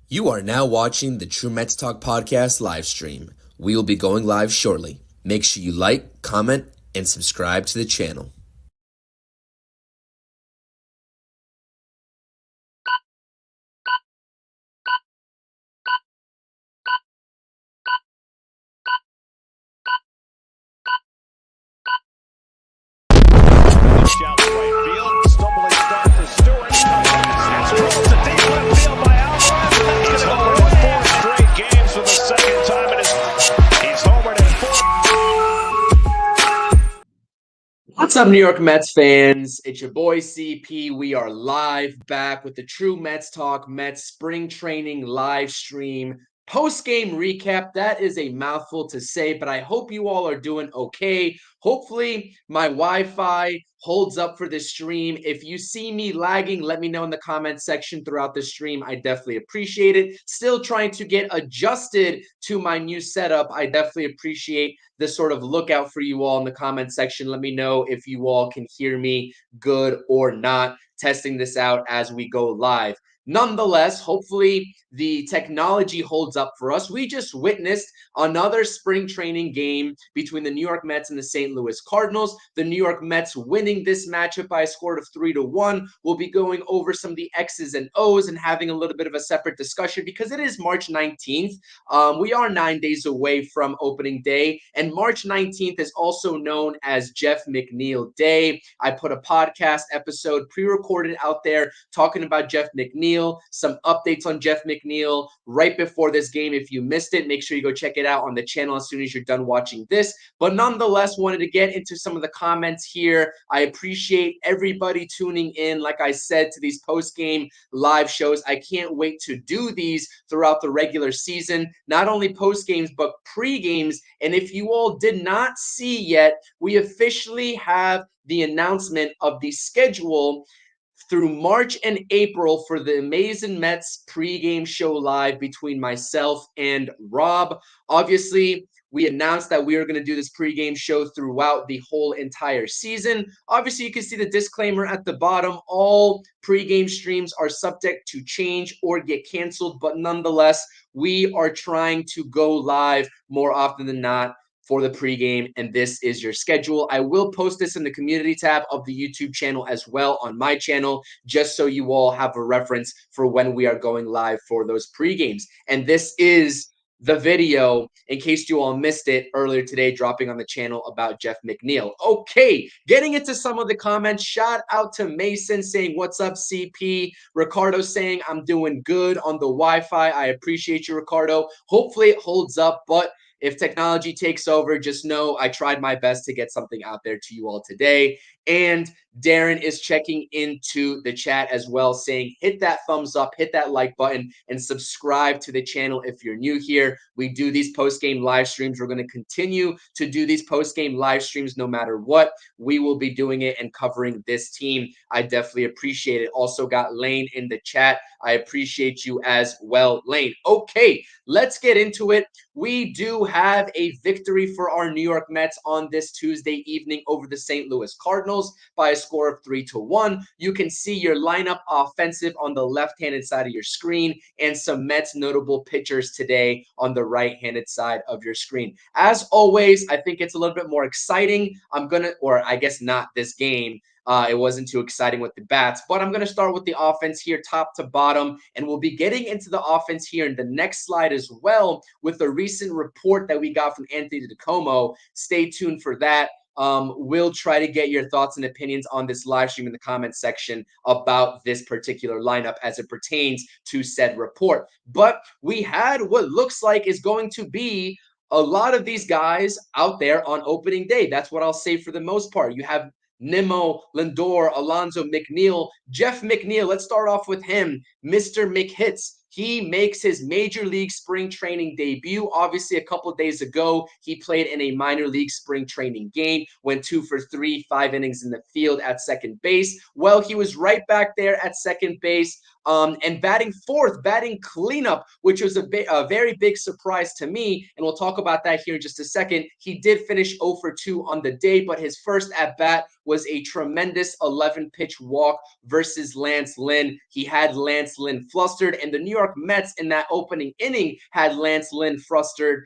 You are now watching the True Mets Talk podcast live stream. We will be going live shortly. Make sure you like, comment, and subscribe to the channel. Down the right field, stumbling start for Stewart. It's drilled to deep left field by Alvarez. He's homered in 4 straight games for the second time in he's homered in 4. What's up, New York Mets fans? It's your boy CP. We are live back with the True Mets Talk Mets Spring Training live stream. Post-game recap. That is a mouthful to say, but I hope you all are doing okay. Hopefully my Wi-Fi holds up for this stream. If you see me lagging, let me know in the comment section throughout the stream. I definitely appreciate it. Still trying to get adjusted to my new setup. I definitely appreciate the sort of lookout for you all in the comment section. Let me know if you all can hear me good or not. Testing this out as we go live. Nonetheless, hopefully the technology holds up for us. We just witnessed another spring training game between the New York Mets and the St. Louis Cardinals. The New York Mets winning this matchup by a score of 3-1. We'll be going over some of the X's and O's and having a little bit of a separate discussion because it is March 19th. We are 9 days away from opening day, and March 19th is also known as Jeff McNeil Day. I put a podcast episode pre-recorded out there talking about Jeff McNeil, some updates on Jeff McNeil right before this game. If you missed it, make sure you go check it out on the channel as soon as you're done watching this. But nonetheless, wanted to get into some of the comments here. I appreciate everybody tuning in, like I said, to these post-game live shows. I can't wait to do these throughout the regular season, not only post-games, but pre-games. And if you all did not see yet, we officially have the announcement of the schedule through March and April for the Amazing Mets pregame show live between myself and Rob. Obviously, we announced that we are going to do this pregame show throughout the whole entire season. Obviously, you can see the disclaimer at the bottom. All pregame streams are subject to change or get canceled, but nonetheless, we are trying to go live more often than not for the pregame, and this is your schedule. I will post this in the community tab of the YouTube channel as well on my channel, just so you all have a reference for when we are going live for those pregames. And this is the video, in case you all missed it earlier today, dropping on the channel about Jeff McNeil. Okay, getting into some of the comments. Shout out to Mason saying, "What's up, CP?" Ricardo saying, "I'm doing good on the Wi-Fi." I appreciate you, Ricardo. Hopefully it holds up, but if technology takes over, just know I tried my best to get something out there to you all today. And Darren is checking into the chat as well, saying hit that thumbs up, hit that like button, and subscribe to the channel if you're new here. We do these post-game live streams. We're going to continue to do these post-game live streams no matter what. We will be doing it and covering this team. I definitely appreciate it. Also got Lane in the chat. I appreciate you as well, Lane. Okay, let's get into it. We do have a victory for our New York Mets on this Tuesday evening over the St. Louis Cardinals by a score of 3-1. You can see your lineup offensive on the left-handed side of your screen and some Mets notable pitchers today on the right-handed side of your screen. As always, I think it's a little bit more exciting. Or I guess not this game. It wasn't too exciting with the bats, but I'm going to start with the offense here, top to bottom, and we'll be getting into the offense here in the next slide as well with a recent report that we got from Anthony DiComo. Stay tuned for that. We'll try to get your thoughts and opinions on this live stream in the comments section about this particular lineup as it pertains to said report. But we had what looks like is going to be a lot of these guys out there on opening day. That's what I'll say for the most part. You have Nimmo, Lindor, Alonso, McNeil, Jeff McNeil. Let's start off with him, Mr. McHits. He makes his Major League Spring Training debut. Obviously, a couple of days ago, he played in a minor league spring training game, went 2 for 3, 5 innings in the field at second base. Well, he was right back there at second base. And batting fourth, batting cleanup, which was a very big surprise to me. And we'll talk about that here in just a second. He did finish 0 for 2 on the day, but his first at bat was a tremendous 11-pitch walk versus Lance Lynn. He had Lance Lynn flustered, and the New York Mets in that opening inning had Lance Lynn flustered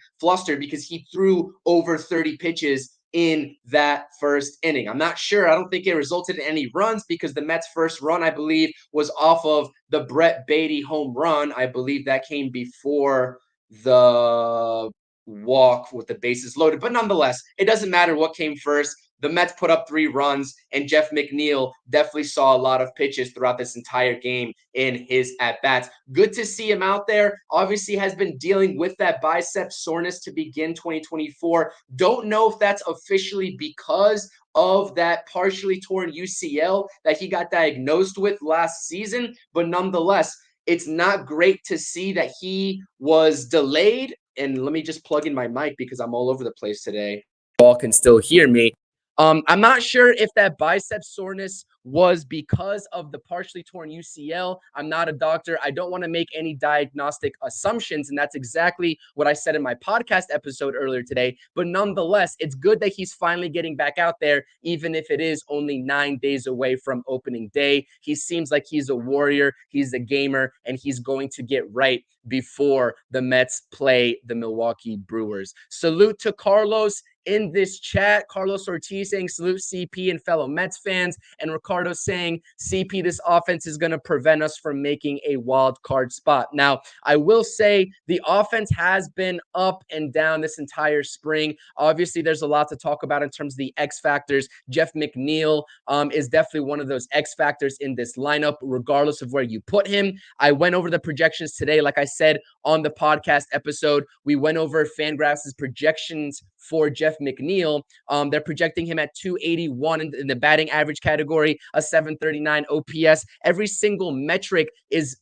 because he threw over 30 pitches in that first inning. I'm not sure. I don't think it resulted in any runs because the Mets' first run, I believe, was off of the Brett Beatty home run. I believe that came before the walk with the bases loaded. But nonetheless, it doesn't matter what came first. The Mets put up 3 runs, and Jeff McNeil definitely saw a lot of pitches throughout this entire game in his at-bats. Good to see him out there. Obviously has been dealing with that bicep soreness to begin 2024. Don't know if that's officially because of that partially torn UCL that he got diagnosed with last season, but nonetheless, it's not great to see that he was delayed. And let me just plug in my mic because I'm all over the place today. All can still hear me. I'm not sure if that bicep soreness was because of the partially torn UCL. I'm not a doctor. I don't want to make any diagnostic assumptions. And that's exactly what I said in my podcast episode earlier today. But nonetheless, it's good that he's finally getting back out there, even if it is only 9 days away from opening day. He seems like he's a warrior. He's a gamer, and he's going to get right before the Mets play the Milwaukee Brewers. Salute to Carlos in this chat. Carlos Ortiz saying salute CP and fellow Mets fans, and Ricardo saying CP, this offense is going to prevent us from making a wild card spot. Now, I will say the offense has been up and down this entire spring. Obviously, there's a lot to talk about in terms of the X factors. Jeff McNeil is definitely one of those X factors in this lineup, regardless of where you put him. I went over the projections today. Like I said on the podcast episode, we went over Fangraphs' projections for Jeff McNeil. They're projecting him at 281 in the batting average category, a 739 OPS. Every single metric is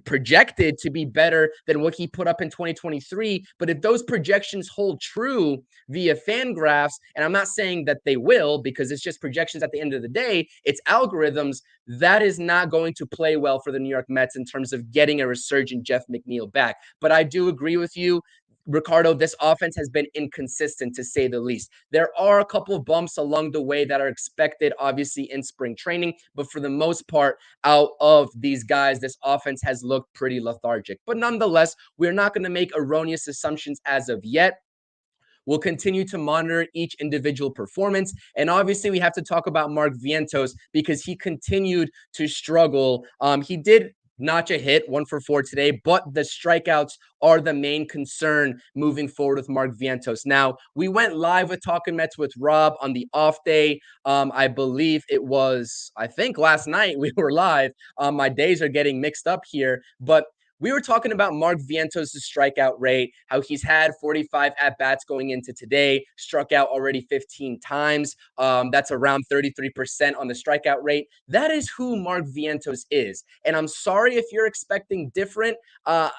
projected to be better than what he put up in 2023. But if those projections hold true via Fangraphs, and I'm not saying that they will because it's just projections at the end of the day, it's algorithms, that is not going to play well for the New York Mets in terms of getting a resurgent Jeff McNeil back. But I do agree with you, Ricardo, this offense has been inconsistent to say the least. There are a couple of bumps along the way that are expected, obviously, in spring training, but for the most part, out of these guys, this offense has looked pretty lethargic. But nonetheless, we're not going to make erroneous assumptions as of yet. We'll continue to monitor each individual performance. And obviously, we have to talk about Mark Vientos because he continued to struggle. He did notch a hit, 1 for 4 today, but the strikeouts are the main concern moving forward with Mark Vientos. Now, we went live with Talking Mets with Rob on the off day. I believe it was, I think last night we were live. My days are getting mixed up here, but we were talking about Mark Vientos' strikeout rate, how he's had 45 at-bats going into today, struck out already 15 times. That's around 33% on the strikeout rate. That is who Mark Vientos is. And I'm sorry if you're expecting different,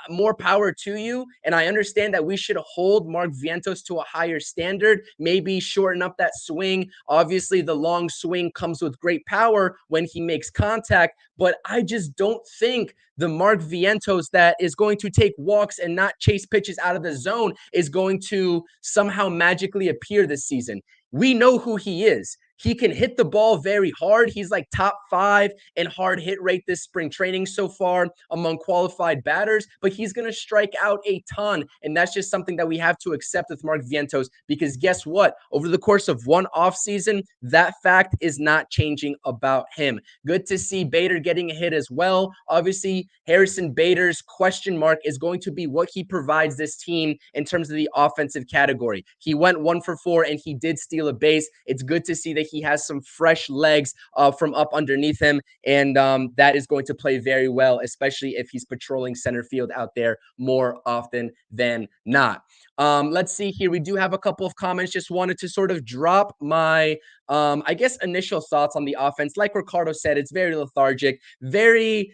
more power to you. And I understand that we should hold Mark Vientos to a higher standard, maybe shorten up that swing. Obviously, the long swing comes with great power when he makes contact, but I just don't think the Mark Vientos that is going to take walks and not chase pitches out of the zone is going to somehow magically appear this season. We know who he is. He can hit the ball very hard. He's like top 5 in hard hit rate this spring training so far among qualified batters, but he's going to strike out a ton. And that's just something that we have to accept with Mark Vientos because guess what? Over the course of one offseason, that fact is not changing about him. Good to see Bader getting a hit as well. Obviously, Harrison Bader's question mark is going to be what he provides this team in terms of the offensive category. He went 1 for 4 and he did steal a base. It's good to see that he has some fresh legs from up underneath him, and that is going to play very well, especially if he's patrolling center field out there more often than not. Let's see here. We do have a couple of comments. Just wanted to sort of drop my, I guess, initial thoughts on the offense. Like Ricardo said, it's very lethargic, very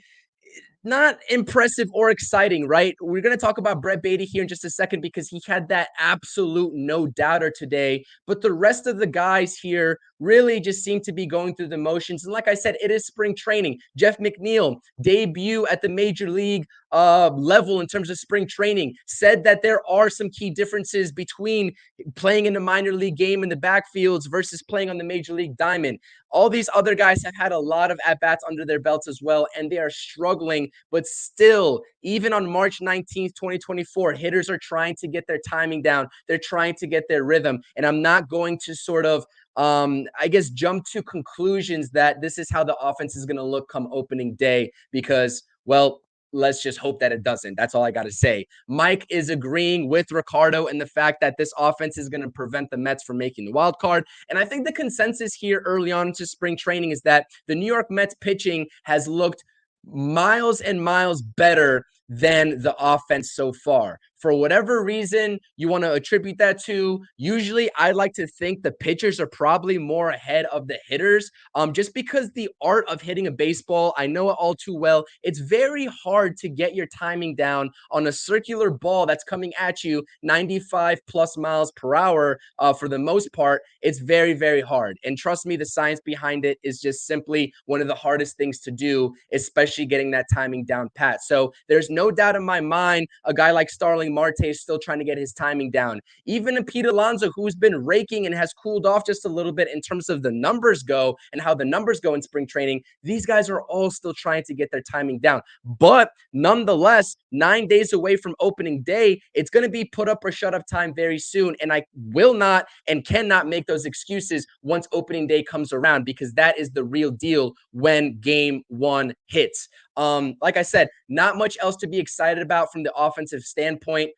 not impressive or exciting, right? We're going to talk about Brett Beatty here in just a second because he had that absolute no-doubter today. But the rest of the guys here really just seem to be going through the motions. And like I said, it is spring training. Jeff McNeil, debut at the major league level in terms of spring training, said that there are some key differences between playing in a minor league game in the backfields versus playing on the major league diamond. All these other guys have had a lot of at-bats under their belts as well, and they are struggling. But still, even on March 19th, 2024, hitters are trying to get their timing down. They're trying to get their rhythm. And I'm not going to sort of jump to conclusions that this is how the offense is going to look come opening day because, well, let's just hope that it doesn't. That's all I got to say. Mike is agreeing with Ricardo and the fact that this offense is going to prevent the Mets from making the wild card. And I think the consensus here early on into spring training is that the New York Mets pitching has looked miles and miles better than the offense so far. For whatever reason you want to attribute that to, usually I like to think the pitchers are probably more ahead of the hitters, just because the art of hitting a baseball, I know it all too well. It's very hard to get your timing down on a circular ball that's coming at you 95 plus miles per hour. For the most part, it's very, very hard. And trust me, the science behind it is just simply one of the hardest things to do, especially getting that timing down pat. So there's no doubt in my mind, a guy like Starling Marte is still trying to get his timing down. Even Pete Alonso, who's been raking and has cooled off just a little bit in terms of the numbers go and how the numbers go in spring training, these guys are all still trying to get their timing down. But nonetheless, 9 days away from opening day, it's going to be put up or shut up time very soon. And I will not and cannot make those excuses once opening day comes around, because that is the real deal when game one hits. Like I said, not much else to be excited about from the offensive standpoint.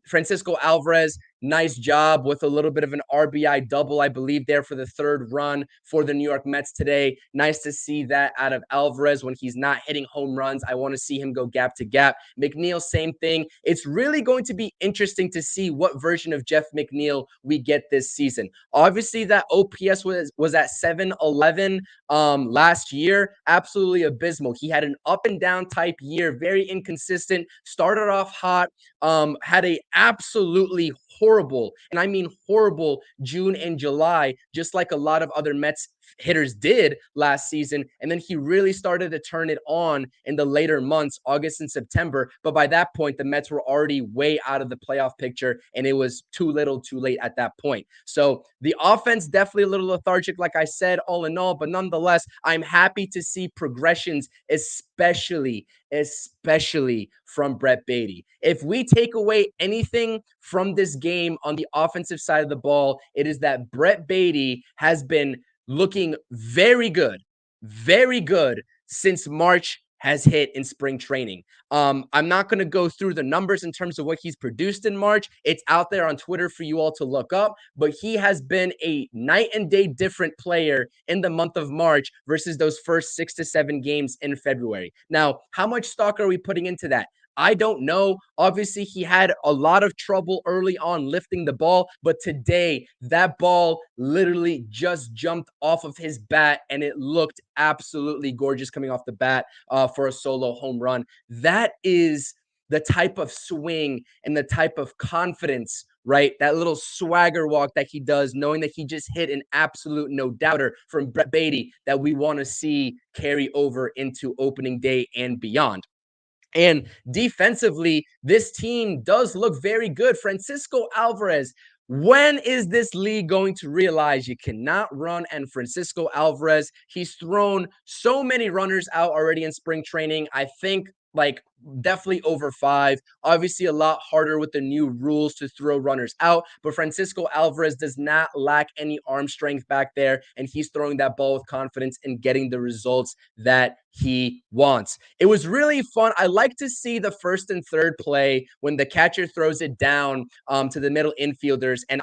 Francisco Alvarez, nice job with a little bit of an RBI double, I believe, there for the third run for the New York Mets today. Nice to see that out of Alvarez when he's not hitting home runs. I want to see him go gap to gap. McNeil, same thing. It's really going to be interesting to see what version of Jeff McNeil we get this season. Obviously, that OPS was at 711 last year. Absolutely abysmal. He had an up and down type year, very inconsistent, started off hot, had a absolutely horrible, and I mean horrible, June and July, just like a lot of other Mets hitters did last season. And then he really started to turn it on in the later months, August and September. But by that point, the Mets were already way out of the playoff picture, and it was too little too late at that point. So the offense definitely a little lethargic, like I said, all in all. But nonetheless, I'm happy to see progressions, especially from Brett Beatty. If we take away anything from this game on the offensive side of the ball, it is that Brett Beatty has been looking very good since March has hit in spring training. I'm not going to go through the numbers in terms of what he's produced in March. It's out there on Twitter for you all to look up, but he has been a night and day different player in the month of March versus those first 6 to 7 games in February. Now, how much stock are we putting into that? I don't know. Obviously, he had a lot of trouble early on lifting the ball, but today that ball literally just jumped off of his bat and it looked absolutely gorgeous coming off the bat for a solo home run. That is the type of swing and the type of confidence, right? That little swagger walk that he does, knowing that he just hit an absolute no-doubter from Brett Beatty that we want to see carry over into opening day and beyond. And defensively, this team does look very good. Francisco Alvarez, when is this league going to realize you cannot run? And Francisco Alvarez, he's thrown so many runners out already in spring training. I think like definitely over 5. Obviously, a lot harder with the new rules to throw runners out. But Francisco Alvarez does not lack any arm strength back there. And he's throwing that ball with confidence and getting the results that he wants. It was really fun. I like to see the first and third play when the catcher throws it down to the middle infielders. And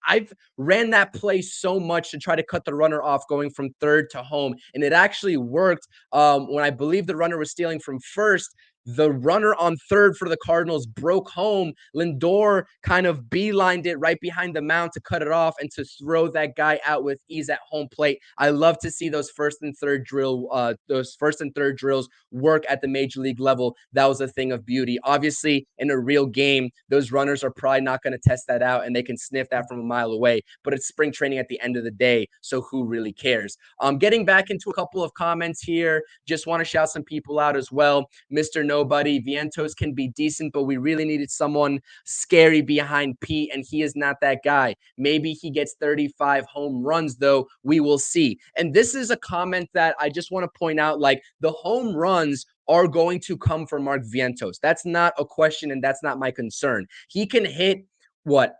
I've ran that play so much to try to cut the runner off going from third to home. And it actually worked when I believe the runner was stealing from first. the runner on third for the Cardinals broke home. Lindor kind of beelined it right behind the mound to cut it off and to throw that guy out with ease at home plate. I love to see those first and third drills work at the major league level. That was a thing of beauty. Obviously, in a real game, those runners are probably not going to test that out and they can sniff that from a mile away. But it's spring training at the end of the day, so who really cares? Getting back into a couple of comments here, just want to shout some people out as well. Mr. Nobody, Vientos can be decent, but we really needed someone scary behind Pete, and he is not that guy. Maybe he gets 35 home runs, though. We will see. And this is a comment that I just want to point out, like the home runs are going to come from Mark Vientos. That's not a question, and that's not my concern. He can hit what?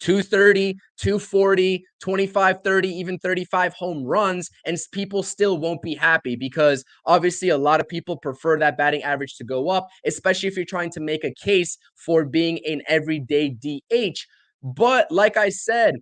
230, 240, 25, 30, even 35 home runs, and people still won't be happy because obviously a lot of people prefer that batting average to go up, especially if you're trying to make a case for being an everyday DH. But like I said,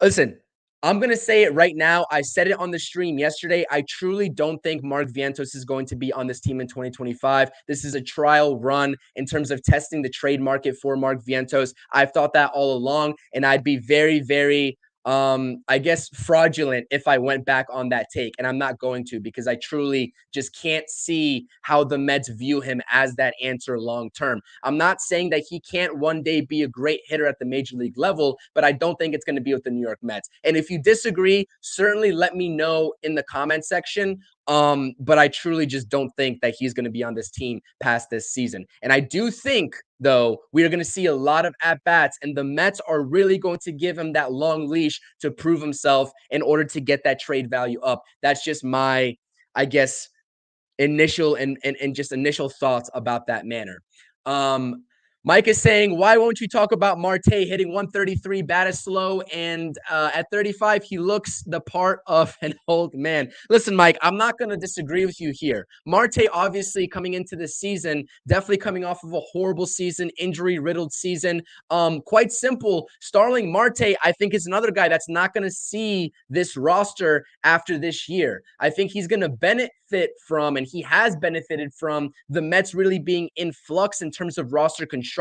listen, I'm going to say it right now. I said it on the stream yesterday. I truly don't think Mark Vientos is going to be on this team in 2025. This is a trial run in terms of testing the trade market for Mark Vientos. I've thought that all along, and I'd be very, very I guess fraudulent if I went back on that take, and I'm not going to because I truly just can't see how the Mets view him as that answer long term. I'm not saying that he can't one day be a great hitter at the major league level, but I don't think it's going to be with the New York Mets. And if you disagree, certainly let me know in the comment section. But I truly just don't think that he's going to be on this team past this season. And I do think, though, we are going to see a lot of at-bats, and the Mets are really going to give him that long leash to prove himself in order to get that trade value up. That's just my, I guess, initial and just initial thoughts about that manner. Mike is saying, why won't you talk about Marte hitting 133, bat is slow, and at 35, he looks the part of an old man. Listen, Mike, I'm not going to disagree with you here. Marte, obviously, coming into this season, definitely coming off of a horrible season, injury-riddled season. Quite simple. Starling Marte, I think, is another guy that's not going to see this roster after this year. I think he's going to benefit from, and he has benefited from, the Mets really being in flux in terms of roster construction,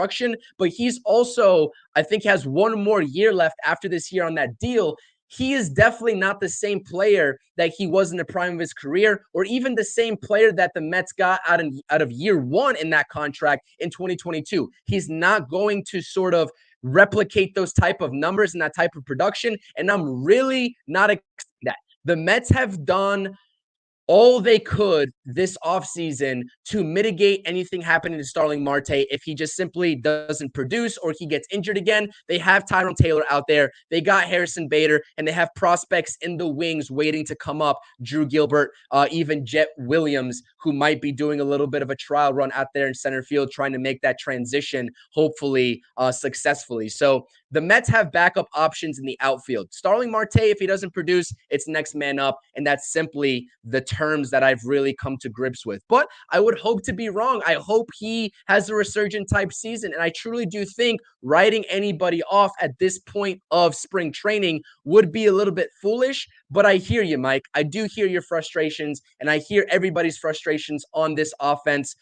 but he's also, I think, has one more year left after this year on that deal. He is definitely not the same player that he was in the prime of his career, or even the same player that the Mets got out of year one in that contract in 2022. He's not going to sort of replicate those type of numbers and that type of production, and I'm really not expecting that. The Mets have done all they could this offseason to mitigate anything happening to Starling Marte if he just simply doesn't produce or he gets injured again. They have Tyrone Taylor out there. They got Harrison Bader, and they have prospects in the wings waiting to come up. Drew Gilbert, even Jet Williams, who might be doing a little bit of a trial run out there in center field, trying to make that transition, hopefully successfully. So the Mets have backup options in the outfield. Starling Marte, if he doesn't produce, it's next man up, and that's simply the terms that I've really come to grips with. But I would hope to be wrong. I hope he has a resurgent type season, and I truly do think writing anybody off at this point of spring training would be a little bit foolish. But I hear you, Mike. I do hear your frustrations, and I hear everybody's frustrations on this offense.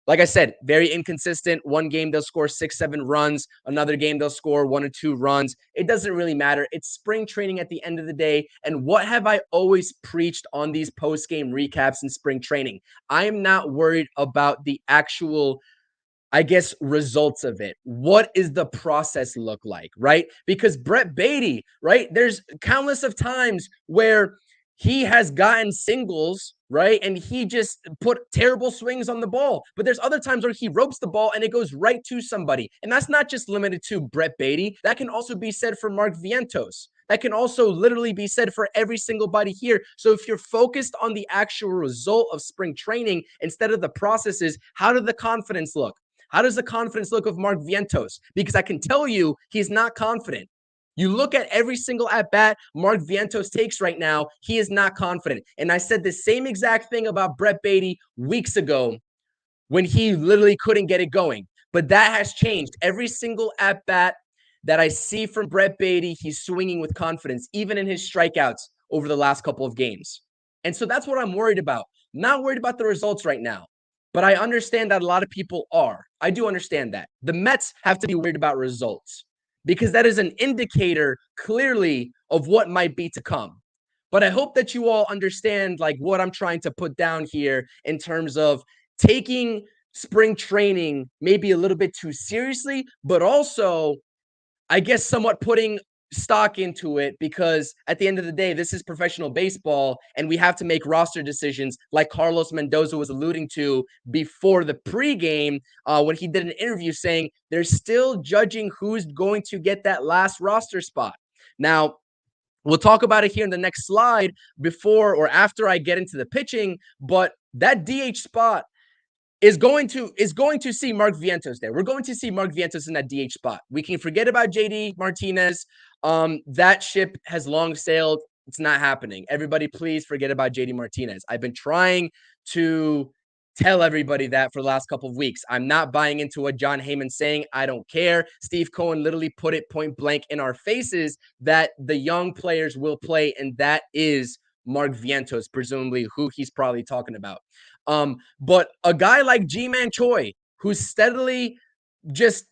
Like I said, very inconsistent. One game they'll score 6-7 runs. Another game they'll score 1 or 2 runs. It doesn't really matter. It's spring training at the end of the day. And what have I always preached on these post-game recaps in spring training? I am not worried about the actual, I guess, results of it. What is the process look like, right? Because Brett Baty, right? There's countless of times where he has gotten singles, right? And he just put terrible swings on the ball. But there's other times where he ropes the ball and it goes right to somebody. And that's not just limited to Brett Baty. That can also be said for Mark Vientos. That can also literally be said for every single body here. So if you're focused on the actual result of spring training instead of the processes, how did the confidence look? How does the confidence look of Mark Vientos? Because I can tell you he's not confident. You look at every single at-bat Mark Vientos takes right now, he is not confident. And I said the same exact thing about Brett Baty weeks ago when he literally couldn't get it going. But that has changed. Every single at-bat that I see from Brett Baty, he's swinging with confidence, even in his strikeouts over the last couple of games. And so that's what I'm worried about. Not worried about the results right now. But I understand that a lot of people are. I do understand that. The Mets have to be worried about results because that is an indicator clearly of what might be to come. But I hope that you all understand like what I'm trying to put down here in terms of taking spring training maybe a little bit too seriously, but also I guess somewhat putting stock into it because at the end of the day, this is professional baseball and we have to make roster decisions like Carlos Mendoza was alluding to before the pregame when he did an interview saying they're still judging who's going to get that last roster spot. Now, we'll talk about it here in the next slide before or after I get into the pitching, but that DH spot is going to see Mark Vientos there. We're going to see Mark Vientos in that DH spot. We can forget about JD Martinez. That ship has long sailed. It's not happening. Everybody, please forget about JD Martinez. I've been trying to tell everybody that for the last couple of weeks. I'm not buying into what John Heyman's saying. I don't care. Steve Cohen literally put it point blank in our faces that the young players will play, and that is Mark Vientos, presumably who he's probably talking about. But a guy like Ji-Man Choi, who's steadily just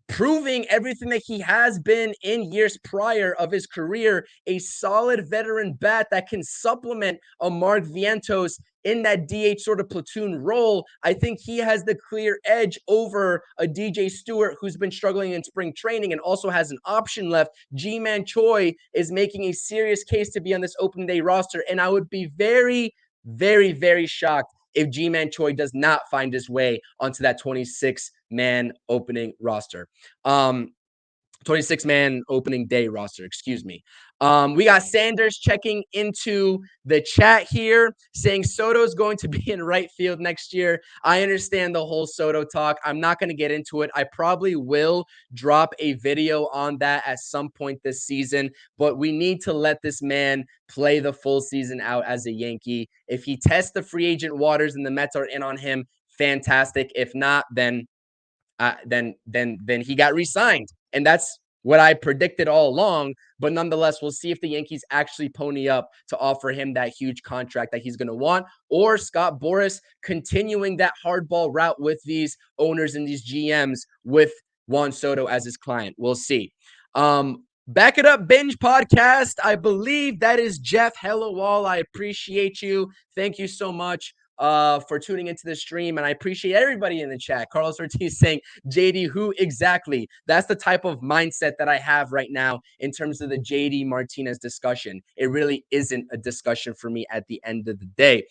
proving everything that he has been in years prior of his career, a solid veteran bat that can supplement a Mark Vientos in that DH sort of platoon role. I think he has the clear edge over a DJ Stewart who's been struggling in spring training and also has an option left. Ji-Man Choi is making a serious case to be on this opening day roster, and I would be very, very, very shocked if Ji-Man Choi does not find his way onto that 26-man opening roster. 26-man opening day roster, excuse me. We got Sanders checking into the chat here saying Soto's going to be in right field next year. I understand the whole Soto talk. I'm not going to get into it. I probably will drop a video on that at some point this season, but we need to let this man play the full season out as a Yankee. If he tests the free agent waters and the Mets are in on him, fantastic. If not, then he got re-signed. And that's what I predicted all along. But nonetheless, we'll see if the Yankees actually pony up to offer him that huge contract that he's going to want, or Scott Boras continuing that hardball route with these owners and these GMs with Juan Soto as his client. We'll see. Back It Up Binge Podcast. I believe that is Jeff Hellawall. I appreciate you. Thank you so much for tuning into the stream, and I appreciate everybody in the chat. Carlos Ortiz saying, JD, who exactly? That's the type of mindset that I have right now in terms of the JD Martinez discussion. It really isn't a discussion for me at the end of the day.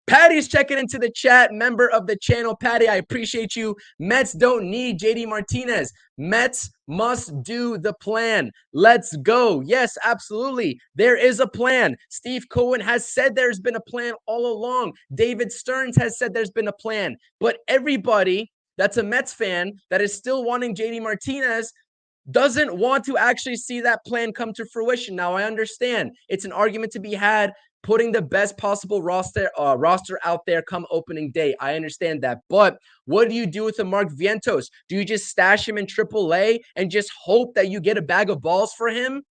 Patty's checking into the chat, member of the channel. Patty, I appreciate you. Mets don't need JD Martinez. Mets must do the plan. Let's go. Yes, absolutely. There is a plan. Steve Cohen has said there's been a plan all along. David Stearns has said there's been a plan. But everybody that's a Mets fan that is still wanting JD Martinez doesn't want to actually see that plan come to fruition. Now, I understand it's an argument to be had putting the best possible roster out there come opening day. I understand that. But what do you do with a Mark Vientos? Do you just stash him in AAA and just hope that you get a bag of balls for him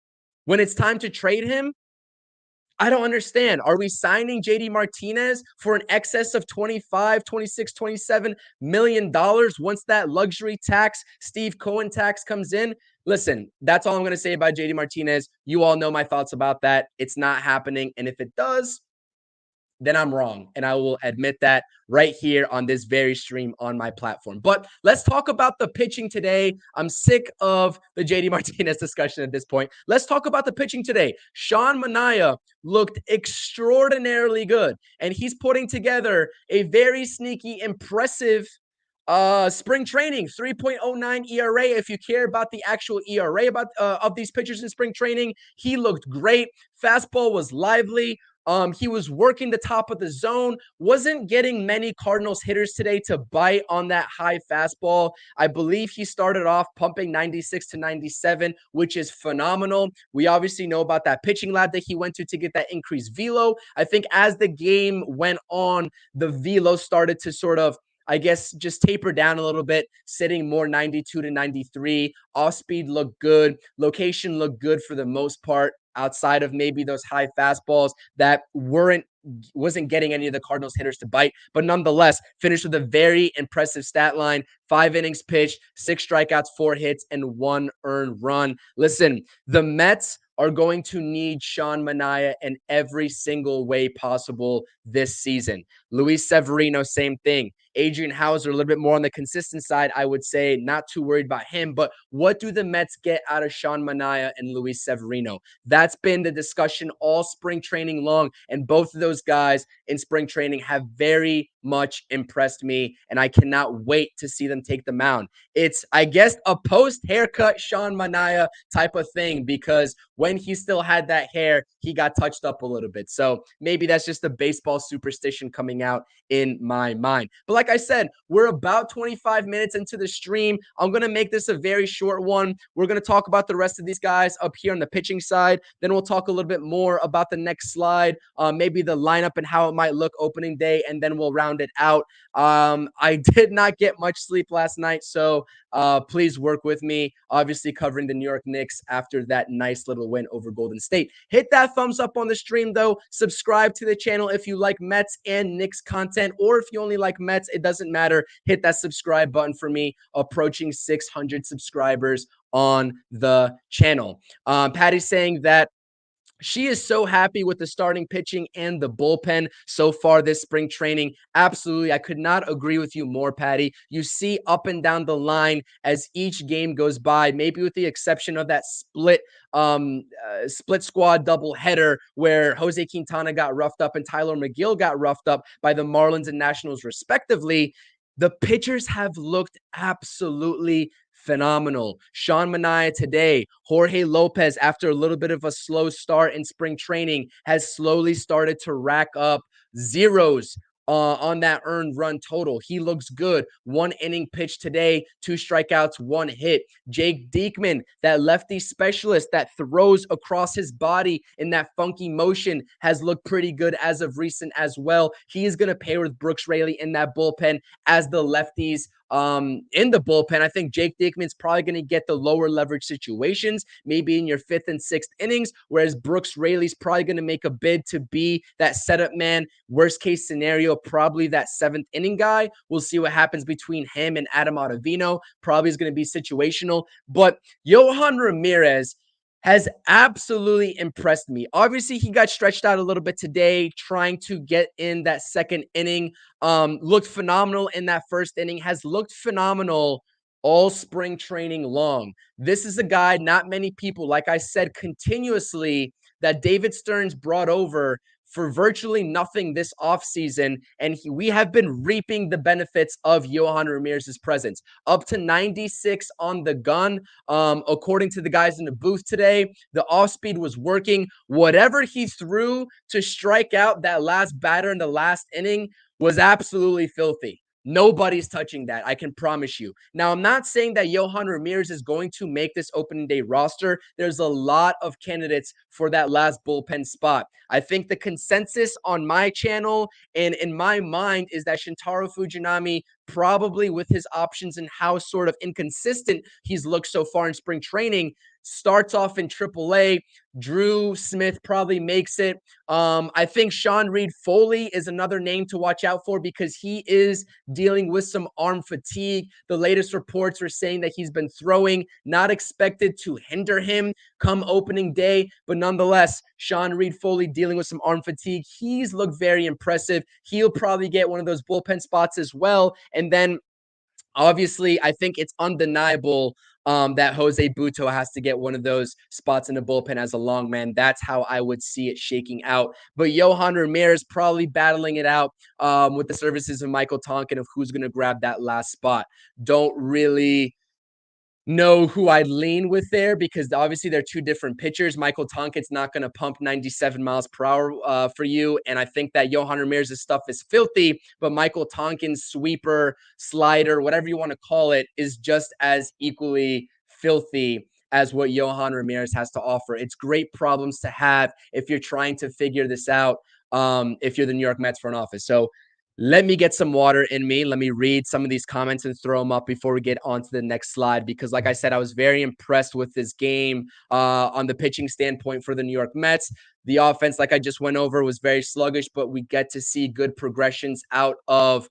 when it's time to trade him? I don't understand. Are we signing JD Martinez for an excess of 25, 26, 27 million dollars once that luxury tax, Steve Cohen tax comes in? Listen, that's all I'm going to say about JD Martinez. You all know my thoughts about that. It's not happening. And if it does, then I'm wrong. And I will admit that right here on this very stream on my platform. But let's talk about the pitching today. I'm sick of the JD Martinez discussion at this point. Let's talk about the pitching today. Sean Manaea looked extraordinarily good, and he's putting together a very sneaky, impressive spring training, 3.09 ERA. If you care about the actual ERA of these pitchers in spring training, he looked great. Fastball was lively. He was working the top of the zone, wasn't getting many Cardinals hitters today to bite on that high fastball. I believe he started off pumping 96 to 97, which is phenomenal. We obviously know about that pitching lab that he went to get that increased velo. I think as the game went on, the velo started to sort of, I guess, just taper down a little bit, sitting more 92 to 93. Off speed looked good. Location looked good for the most part, outside of maybe those high fastballs that weren't wasn't getting any of the Cardinals hitters to bite, but nonetheless finished with a very impressive stat line. 5 innings pitched, 6 strikeouts, 4 hits, and 1 earned run. Listen, the Mets are going to need Sean Manaea in every single way possible this season. Luis Severino, same thing. Adrian Hauser, a little bit more on the consistent side, I would say. Not too worried about him. But what do the Mets get out of Sean Manaea and Luis Severino? That's been the discussion all spring training long. And both of those guys in spring training have very much impressed me. And I cannot wait to see them take the mound. It's, I guess, a post-haircut Sean Manaea type of thing, because when he still had that hair, he got touched up a little bit. So maybe that's just a baseball superstition coming out in my mind. But like I said, we're about 25 minutes into the stream. I'm going to make this a very short one. We're going to talk about the rest of these guys up here on the pitching side. Then we'll talk a little bit more about the next slide, maybe the lineup and how it might look opening day, and then we'll round it out. I did not get much sleep last night, so please work with me. Obviously covering the New York Knicks after that nice little win over Golden State. Hit that thumbs up on the stream, though. Subscribe to the channel if you like Mets and Knicks content, or if you only like Mets, it doesn't matter. Hit that subscribe button for me. Approaching 600 subscribers on the channel. Patty's saying that she is so happy with the starting pitching and the bullpen so far this spring training. Absolutely. I could not agree with you more, Patty. You see up and down the line as each game goes by, maybe with the exception of that split squad doubleheader where Jose Quintana got roughed up and Tyler McGill got roughed up by the Marlins and Nationals respectively. The pitchers have looked absolutely phenomenal. Sean Manaea today, Jorge Lopez, after a little bit of a slow start in spring training, has slowly started to rack up zeros on that earned run total. He looks good. 1 inning pitch today, 2 strikeouts, 1 hit. Jake Diekman, that lefty specialist that throws across his body in that funky motion, has looked pretty good as of recent as well. He is going to pair with Brooks Raley in that bullpen as the lefties in the bullpen. I think Jake Diekman's probably going to get the lower leverage situations, maybe in your 5th and 6th innings, whereas Brooks Raley's probably going to make a bid to be that setup man. Worst case scenario, probably that 7th inning guy. We'll see what happens between him and Adam Ottavino. Probably is going to be situational, but Yohan Ramirez has absolutely impressed me. Obviously, he got stretched out a little bit today, trying to get in that 2nd inning. Looked phenomenal in that 1st inning, has looked phenomenal all spring training long. This is a guy not many people, like I said, continuously, that David Stearns brought over for virtually nothing this offseason, and we have been reaping the benefits of Yohan Ramirez's presence. Up to 96 on the gun. According to the guys in the booth today, the off-speed was working. Whatever he threw to strike out that last batter in the last inning was absolutely filthy. Nobody's touching that, I can promise you. Now, I'm not saying that Yohan Ramirez is going to make this opening day roster. There's a lot of candidates for that last bullpen spot. I think the consensus on my channel and in my mind is that Shintaro Fujinami, probably with his options and how sort of inconsistent he's looked so far in spring training, starts off in AAA. Drew Smith probably makes it. I think Sean Reed Foley is another name to watch out for because he is dealing with some arm fatigue. The latest reports are saying that he's been throwing, not expected to hinder him come opening day, but nonetheless, Sean Reed Foley dealing with some arm fatigue. He's looked very impressive. He'll probably get one of those bullpen spots as well. And then obviously, I think it's undeniable that Jose Butto has to get one of those spots in the bullpen as a long man. That's how I would see it shaking out. But Yohan Ramirez probably battling it out with the services of Michael Tonkin of who's going to grab that last spot. Don't really know who I'd lean with there because obviously they're 2 different pitchers. Michael Tonkin's not going to pump 97 miles per hour for you. And I think that Yohan Ramirez's stuff is filthy, but Michael Tonkin's sweeper, slider, whatever you want to call it, is just as equally filthy as what Yohan Ramirez has to offer. It's great problems to have if you're trying to figure this out, if you're the New York Mets front office. So Let me get some water in me. Let me read some of these comments and throw them up before we get on to the next slide. Because, like I said, I was very impressed with this game on the pitching standpoint for the New York Mets. The offense, like I just went over, was very sluggish, but we get to see good progressions out of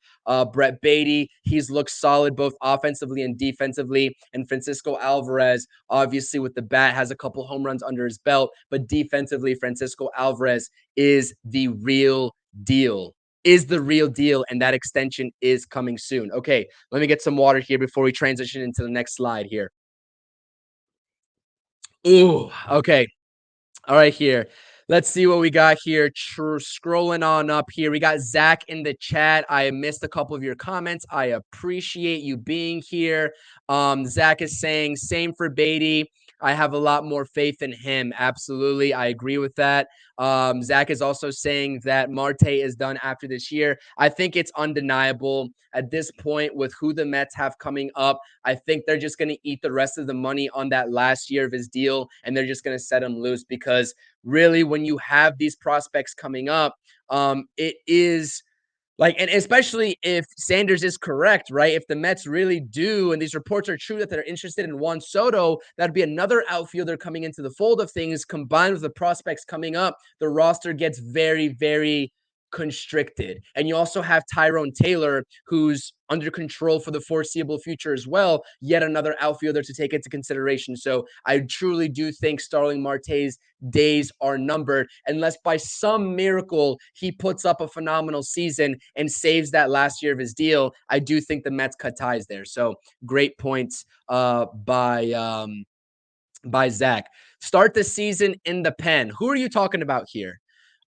Brett Beatty. He's looked solid both offensively and defensively. And Francisco Alvarez, obviously with the bat, has a couple home runs under his belt. But defensively, Francisco Alvarez is the real deal. And that extension is coming soon. Okay, let me get some water here before we transition into the next slide here. Ooh, okay. All right, here. Let's see what we got here. Scrolling on up here. We got Zach in the chat. I missed a couple of your comments. I appreciate you being here. Zach is saying, same for Beatty. I have a lot more faith in him. Absolutely. I agree with that. Zach is also saying that Marte is done after this year. I think it's undeniable at this point with who the Mets have coming up. I think they're just going to eat the rest of the money on that last year of his deal, and they're just going to set him loose because really when you have these prospects coming up, it is like, and especially if Sanders is correct, right? If the Mets really do, and these reports are true that they're interested in Juan Soto, that'd be another outfielder coming into the fold of things. Combined with the prospects coming up, the roster gets very, very constricted. And you also have Tyrone Taylor, who's under control for the foreseeable future as well. Yet another outfielder to take into consideration. So I truly do think Starling Marte's days are numbered unless by some miracle he puts up a phenomenal season and saves that last year of his deal. I do think the Mets cut ties there. So great points by Zach. Start the season in the pen. Who are you talking about here?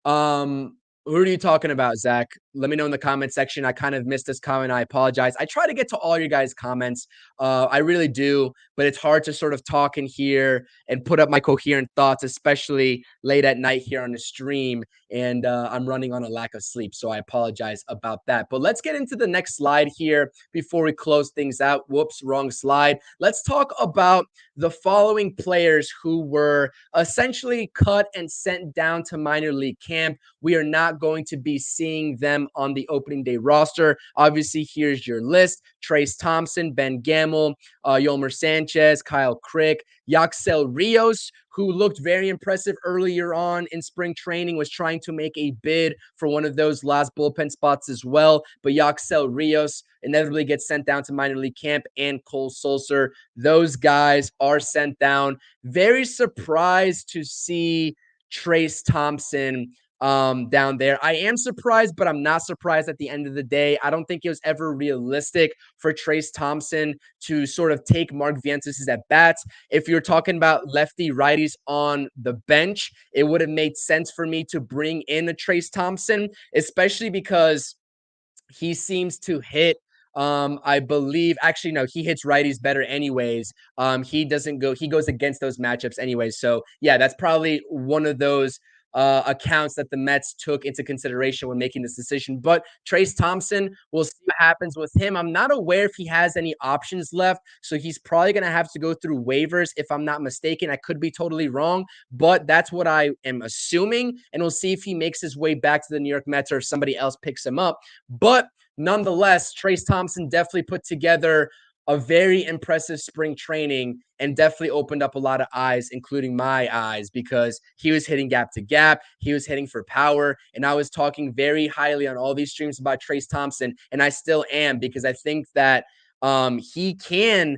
Who are you talking about, Zach? Let me know in the comment section. I kind of missed this comment. I apologize. I try to get to all your guys' comments. I really do, but it's hard to sort of talk in here and put up my coherent thoughts, especially late at night here on the stream. And I'm running on a lack of sleep, so I apologize about that. But let's get into the next slide here before we close things out. Whoops, wrong slide. Let's talk about the following players who were essentially cut and sent down to minor league camp. We are not going to be seeing them on the opening day roster. Obviously, here's your list. Trace Thompson, Ben Gamel, Yolmer Sanchez, Kyle Crick, Yaxel Rios, who looked very impressive earlier on in spring training, was trying to make a bid for one of those last bullpen spots as well. But Yaxel Rios inevitably gets sent down to minor league camp, and Cole Sulser. Those guys are sent down. Very surprised to see Trace Thompson down there. I am surprised, but I'm not surprised at the end of the day. I don't think it was ever realistic for Trace Thompson to sort of take Mark Vientos' at bats. If you're talking about lefty righties on the bench, it would have made sense for me to bring in a Trace Thompson, especially because he seems to hit I believe actually no, he hits righties better anyways. He goes against those matchups anyways. So yeah, that's probably one of those accounts that the Mets took into consideration when making this decision. But Trace Thompson, we'll see what happens with him. I'm not aware if he has any options left, so he's probably going to have to go through waivers if I'm not mistaken. I could be totally wrong, but that's what I am assuming, and we'll see if he makes his way back to the New York Mets or if somebody else picks him up. But nonetheless, Trace Thompson definitely put together a very impressive spring training and definitely opened up a lot of eyes, including my eyes, because he was hitting gap to gap. He was hitting for power. And I was talking very highly on all these streams about Trace Thompson. And I still am, because I think that he can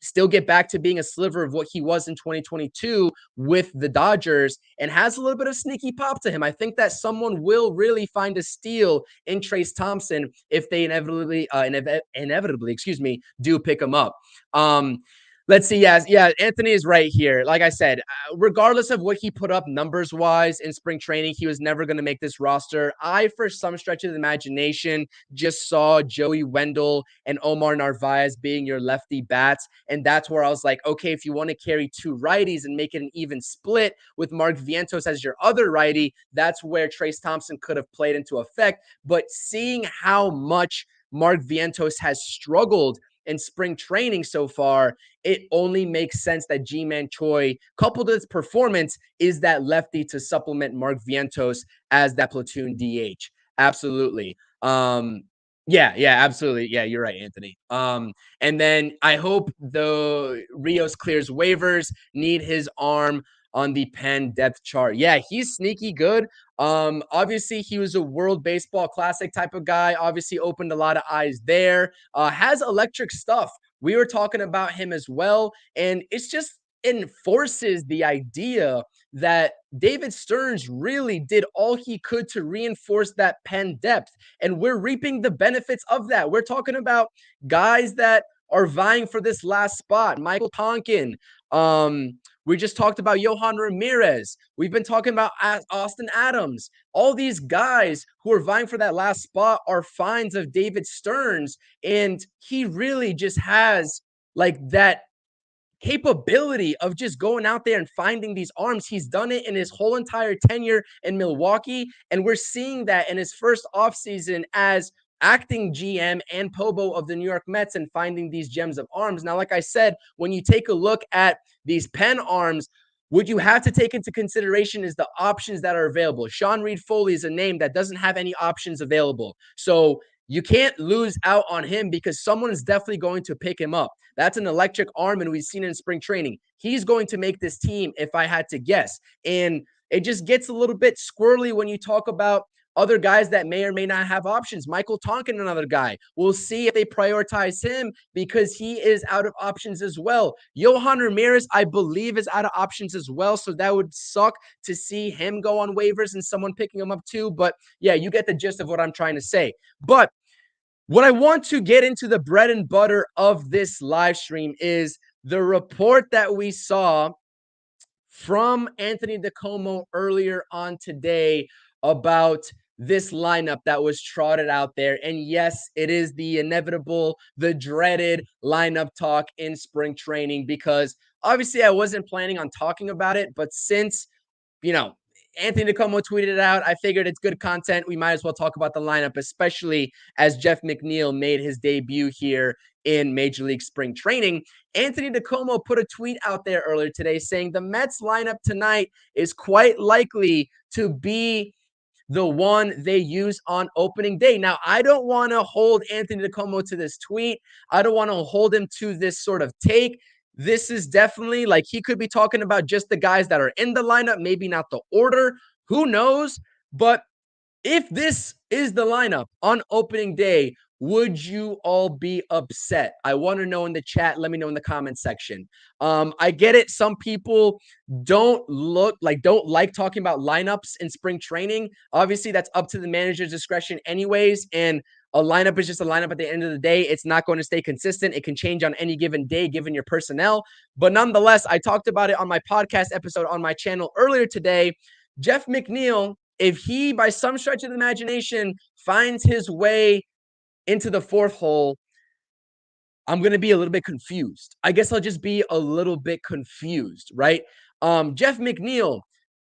still get back to being a sliver of what he was in 2022 with the Dodgers, and has a little bit of sneaky pop to him. I think that someone will really find a steal in Trace Thompson if they inevitably, do pick him up. Let's see. Yeah, Anthony is right here. Like I said, regardless of what he put up numbers-wise in spring training, he was never going to make this roster. I, for some stretch of the imagination, just saw Joey Wendell and Omar Narvaez being your lefty bats, and that's where I was like, okay, if you want to carry two righties and make it an even split with Mark Vientos as your other righty, that's where Trace Thompson could have played into effect. But seeing how much Mark Vientos has struggled in spring training so far, it only makes sense that Ji-Man Choi, coupled with his performance, is that lefty to supplement Mark Vientos as that platoon DH. Absolutely. Yeah, absolutely. Yeah, you're right, Anthony. And then I hope the Rios clears waivers, need his arm on the Penn depth chart. Yeah, he's sneaky good. Obviously he was a World Baseball Classic type of guy, obviously opened a lot of eyes there. Has electric stuff. We were talking about him as well, and it's just enforces the idea that David Stearns really did all he could to reinforce that Penn depth. And we're reaping the benefits of that. We're talking about guys that are vying for this last spot. Michael Tonkin. We just talked about Johan Ramirez. We've been talking about Austin Adams. All these guys who are vying for that last spot are finds of David Stearns. And he really just has like that capability of just going out there and finding these arms. He's done it in his whole entire tenure in Milwaukee, and we're seeing that in his first offseason as acting GM and Pobo of the New York Mets and finding these gems of arms. Now, like I said, when you take a look at these Penn arms, what you have to take into consideration is the options that are available. Sean Reed Foley is a name that doesn't have any options available. So you can't lose out on him because someone is definitely going to pick him up. That's an electric arm, and we've seen it in spring training. He's going to make this team, if I had to guess. And it just gets a little bit squirrely when you talk about other guys that may or may not have options. Michael Tonkin, another guy. We'll see if they prioritize him because he is out of options as well. Johan Ramirez, I believe, is out of options as well. So that would suck to see him go on waivers and someone picking him up too. But yeah, you get the gist of what I'm trying to say. But what I want to get into the bread and butter of this live stream is the report that we saw from Anthony DiComo earlier on today about this lineup that was trotted out there. And yes, it is the inevitable, the dreaded lineup talk in spring training, because obviously I wasn't planning on talking about it, but since, Anthony DiComo tweeted it out, I figured it's good content. We might as well talk about the lineup, especially as Jeff McNeil made his debut here in Major League Spring Training. Anthony DiComo put a tweet out there earlier today saying the Mets lineup tonight is quite likely to be the one they use on opening day. Now, I don't want to hold Anthony DiComo to this tweet. I don't want to hold him to this sort of take. This is definitely like he could be talking about just the guys that are in the lineup, maybe not the order. Who knows? But if this is the lineup on opening day, would you all be upset? I want to know in the chat. Let me know in the comment section. I get it. Some people don't like talking about lineups in spring training. Obviously, that's up to the manager's discretion anyways. And a lineup is just a lineup at the end of the day. It's not going to stay consistent. It can change on any given day, given your personnel. But nonetheless, I talked about it on my podcast episode on my channel earlier today. Jeff McNeil, if he, by some stretch of the imagination, finds his way into the fourth hole, I'm going to be a little bit confused. I guess I'll just be a little bit confused, right? Jeff McNeil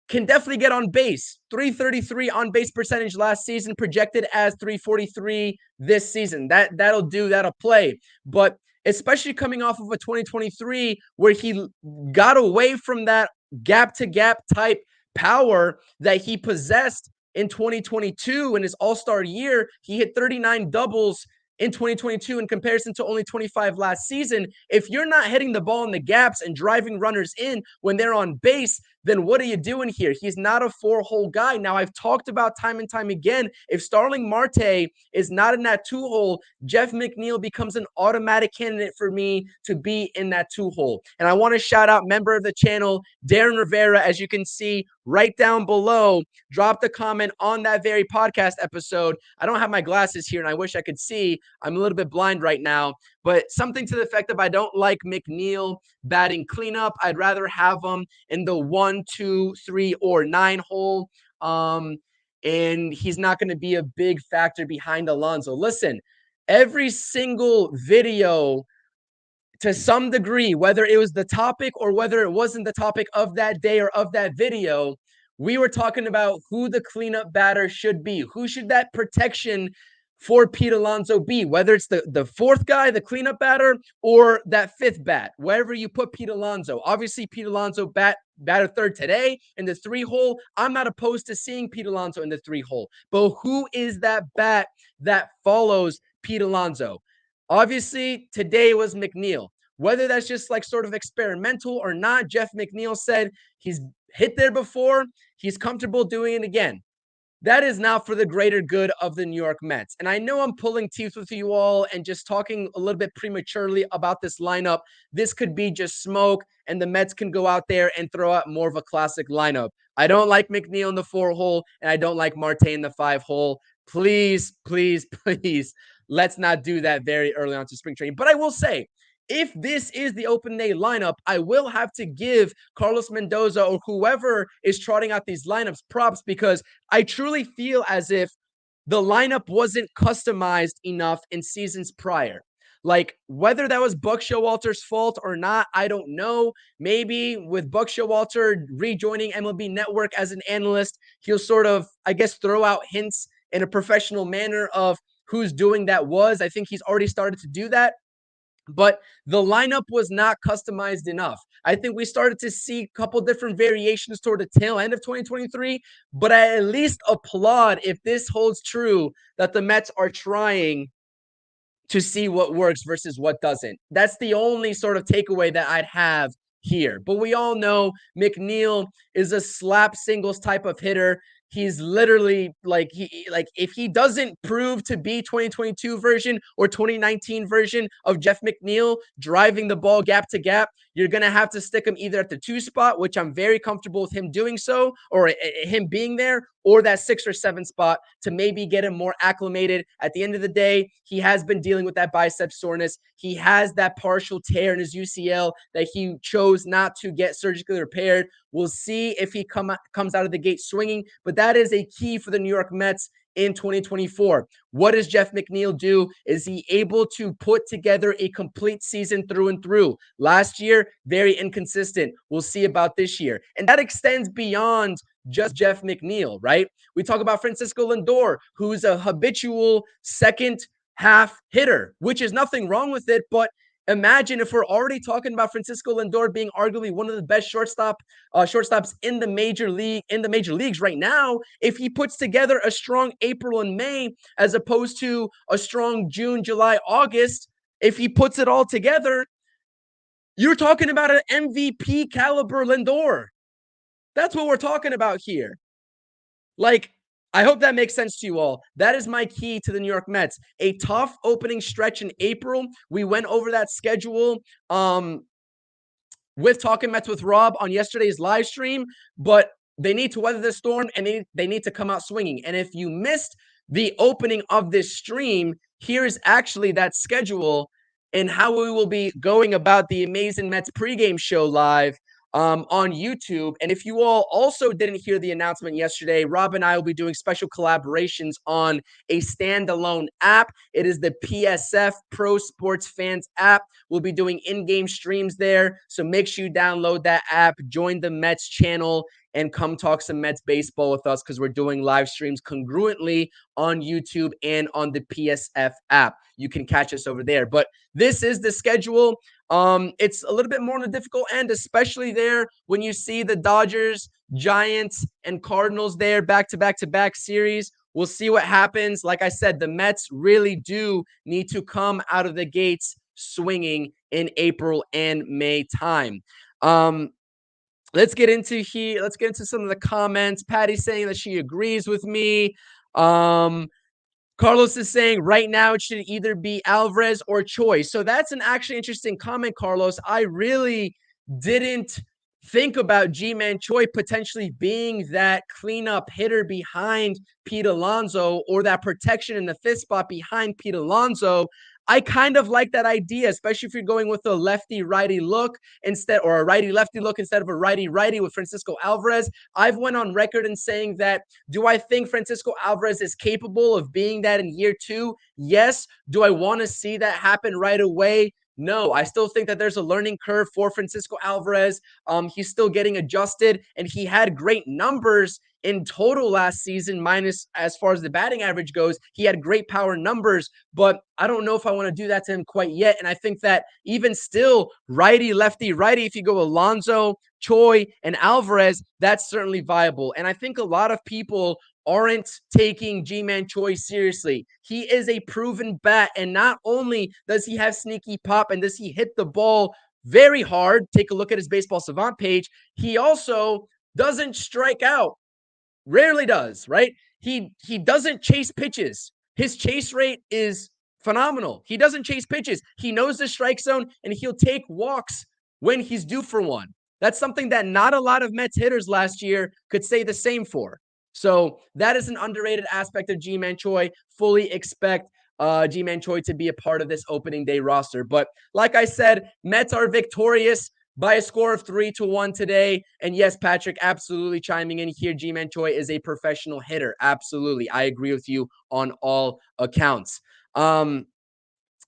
can definitely get on base. 333 on base percentage last season, projected as 343 this season. That'll do, that'll play. But especially coming off of a 2023 where he got away from that gap-to-gap type power that he possessed in 2022 in his all-star year. He hit 39 doubles in 2022 in comparison to only 25 last season. If you're not hitting the ball in the gaps and driving runners in when they're on base, then what are you doing here? He's not a four-hole guy. Now, I've talked about time and time again, if Starling Marte is not in that two-hole, Jeff McNeil becomes an automatic candidate for me to be in that two-hole. And I want to shout out member of the channel, Darren Rivera, as you can see right down below, dropped a comment on that very podcast episode. I don't have my glasses here, and I wish I could see. I'm a little bit blind right now, but something to the effect of I don't like McNeil batting cleanup. I'd rather have him in the 1, 2, 3, or 9 hole. And he's not going to be a big factor behind Alonso. Listen, every single video, to some degree, whether it was the topic or whether it wasn't the topic of that day or of that video, we were talking about who the cleanup batter should be. Who should that protection for Pete Alonso be? Whether it's the fourth guy, the cleanup batter, or that fifth bat, wherever you put Pete Alonso. Obviously, Pete Alonso batter third today in the 3-hole. I'm not opposed to seeing Pete Alonso in the 3-hole, but who is that bat that follows Pete Alonso? Obviously, today was McNeil. Whether that's just like sort of experimental or not, Jeff McNeil said he's hit there before. He's comfortable doing it again. That is now for the greater good of the New York Mets. And I know I'm pulling teeth with you all and just talking a little bit prematurely about this lineup. This could be just smoke, and the Mets can go out there and throw out more of a classic lineup. I don't like McNeil in the 4-hole, and I don't like Marte in the 5-hole. Please, please, please, let's not do that very early on to spring training. But I will say, if this is the open day lineup, I will have to give Carlos Mendoza or whoever is trotting out these lineups props, because I truly feel as if the lineup wasn't customized enough in seasons prior. Like, whether that was Buck Showalter's fault or not, I don't know. Maybe with Buck Showalter rejoining MLB Network as an analyst, he'll sort of, I guess, throw out hints in a professional manner of who's doing that was. I think he's already started to do that. But the lineup was not customized enough. I think we started to see a couple different variations toward the tail end of 2023, but I at least applaud if this holds true that the Mets are trying to see what works versus what doesn't. That's the only sort of takeaway that I'd have here. But we all know McNeil is a slap singles type of hitter. He's literally like if he doesn't prove to be 2022 version or 2019 version of Jeff McNeil driving the ball gap to gap, you're going to have to stick him either at the 2 spot, which I'm very comfortable with him doing so, or him being there, or that 6 or 7 spot to maybe get him more acclimated. At the end of the day, he has been dealing with that bicep soreness. He has that partial tear in his UCL that he chose not to get surgically repaired. We'll see if he comes out of the gate swinging, but that is a key for the New York Mets in 2024. What does Jeff McNeil do? Is he able to put together a complete season through and through? Last year, very inconsistent. We'll see about this year. And that extends beyond just Jeff McNeil, right? We talk about Francisco Lindor, who's a habitual second half hitter, which is nothing wrong with it, but imagine if we're already talking about Francisco Lindor being arguably one of the best shortstops in the major leagues right now. If he puts together a strong April and May as opposed to a strong June, July, August, if he puts it all together, you're talking about an MVP caliber Lindor. That's what we're talking about here. Like, I hope that makes sense to you all. That is my key to the New York Mets. A tough opening stretch in April. We went over that schedule with Talking Mets with Rob on yesterday's live stream, but they need to weather the storm and they need to come out swinging. And if you missed the opening of this stream, here's actually that schedule and how we will be going about the Amazing Mets pregame show live on YouTube. And if you all also didn't hear the announcement yesterday, Rob and I will be doing special collaborations on a standalone app. It is the PSF Pro Sports Fans app. We'll be doing in-game streams there. So make sure you download that app, join the Mets channel, and come talk some Mets baseball with us, because we're doing live streams congruently on YouTube and on the PSF app. You can catch us over there. But this is the schedule. It's a little bit more on the difficult end, especially there when you see the Dodgers, Giants, and Cardinals there back-to-back-to-back series. We'll see what happens. Like I said, the Mets really do need to come out of the gates swinging in April and May time. Let's get into some of the comments. Patty's saying that she agrees with me. Carlos is saying right now it should either be Alvarez or Choi. So that's an actually interesting comment, Carlos. I really didn't think about G-Man Choi potentially being that cleanup hitter behind Pete Alonso, or that protection in the 5th spot behind Pete Alonso. I kind of like that idea, especially if you're going with a lefty-righty look instead, or a righty-lefty look instead of a righty-righty with Francisco Alvarez. I've went on record in saying that, do I think Francisco Alvarez is capable of being that in year 2? Yes. Do I want to see that happen right away? No. I still think that there's a learning curve for Francisco Alvarez. He's still getting adjusted, and he had great numbers in total last season, minus as far as the batting average goes. He had great power numbers, but I don't know if I want to do that to him quite yet. And I think that even still, righty, lefty, righty, if you go Alonso, Choi, and Alvarez, that's certainly viable. And I think a lot of people aren't taking Ji-Man Choi seriously. He is a proven bat, and not only does he have sneaky pop and does he hit the ball very hard, take a look at his Baseball Savant page, he also doesn't strike out. Rarely does, right? He doesn't chase pitches. His chase rate is phenomenal. He doesn't chase pitches. He knows the strike zone, and he'll take walks when he's due for one. That's something that not a lot of Mets hitters last year could say the same for. So that is an underrated aspect of Ji-Man Choi. Fully expect Ji-Man Choi to be a part of this opening day roster. But like I said, Mets are victorious by a score of 3-1 today. And yes, Patrick, absolutely chiming in here. Ji-Man Choi is a professional hitter. Absolutely. I agree with you on all accounts.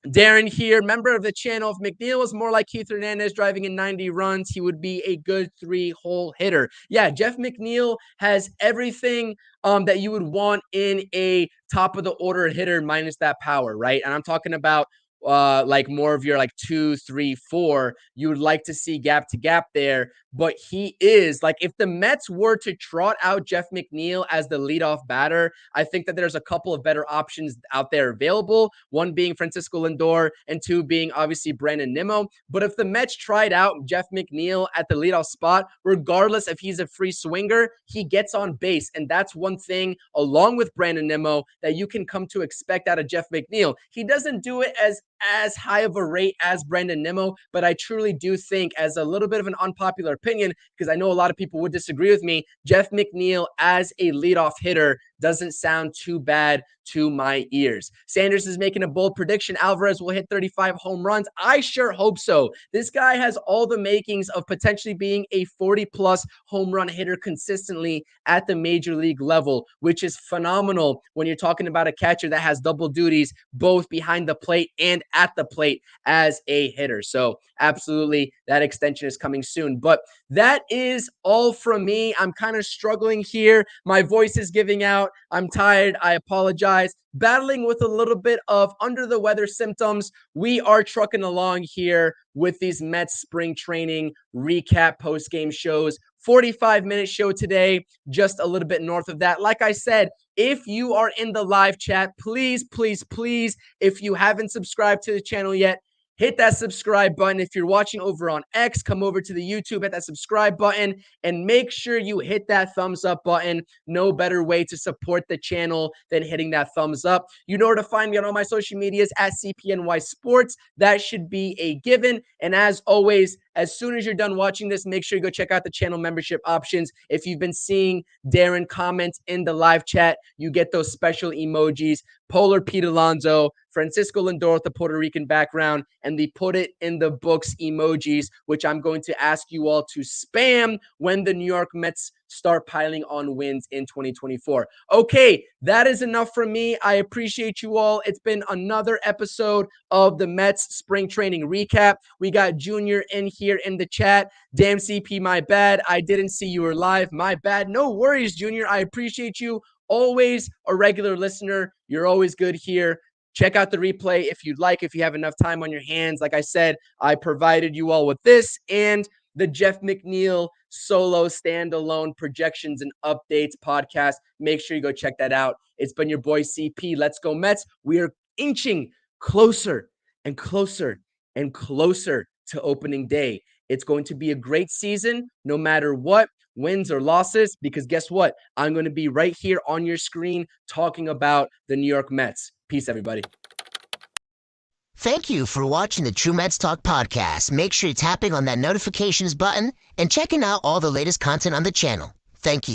Darren here, member of the channel. If McNeil was more like Keith Hernandez driving in 90 runs, he would be a good 3-hole hitter. Yeah, Jeff McNeil has everything that you would want in a top of the order hitter minus that power, right? And I'm talking about like more of your like 2, 3, 4. You would like to see gap to gap there, but he is like, if the Mets were to trot out Jeff McNeil as the leadoff batter, I think that there's a couple of better options out there available. One being Francisco Lindor, and two being obviously Brandon Nimmo. But if the Mets tried out Jeff McNeil at the leadoff spot, regardless if he's a free swinger, he gets on base, and that's one thing along with Brandon Nimmo that you can come to expect out of Jeff McNeil. He doesn't do it as high of a rate as Brandon Nimmo, but I truly do think, as a little bit of an unpopular opinion, because I know a lot of people would disagree with me, Jeff McNeil as a leadoff hitter doesn't sound too bad to my ears. Sanders is making a bold prediction. Alvarez will hit 35 home runs. I sure hope so. This guy has all the makings of potentially being a 40-plus home run hitter consistently at the major league level, which is phenomenal when you're talking about a catcher that has double duties, both behind the plate and at the plate as a hitter. So absolutely, that extension is coming soon. But that is all from me. I'm kind of struggling here. My voice is giving out. I'm tired. I apologize. Battling with a little bit of under the weather symptoms. We are trucking along here with these Mets spring training recap post-game shows. 45-minute show today, just a little bit north of that. Like I said, if you are in the live chat, please, please, please, if you haven't subscribed to the channel yet, hit that subscribe button. If you're watching over on X, come over to the YouTube, hit that subscribe button, and make sure you hit that thumbs up button. No better way to support the channel than hitting that thumbs up. You know where to find me on all my social medias at CPNYSports. That should be a given. And as always, as soon as you're done watching this, make sure you go check out the channel membership options. If you've been seeing Darren comment in the live chat, you get those special emojis. Polar Pete Alonso, Francisco Lindor with the Puerto Rican background, and the put it in the books emojis, which I'm going to ask you all to spam when the New York Mets start piling on wins in 2024. Okay, that is enough from me. I appreciate you all. It's been another episode of the Mets spring training recap. We got Junior in here in the chat. Damn, CP, my bad. I didn't see you were live. My bad. No worries, Junior. I appreciate you. Always a regular listener. You're always good here. Check out the replay if you'd like, if you have enough time on your hands. Like I said, I provided you all with this and the Jeff McNeil solo standalone projections and updates podcast. Make sure you go check that out. It's been your boy CP. Let's go Mets. We are inching closer and closer and closer to opening day. It's going to be a great season no matter what, wins or losses, because guess what? I'm going to be right here on your screen talking about the New York Mets. Peace, everybody. Thank you for watching the True Mets Talk podcast. Make sure you're tapping on that notifications button and checking out all the latest content on the channel. Thank you.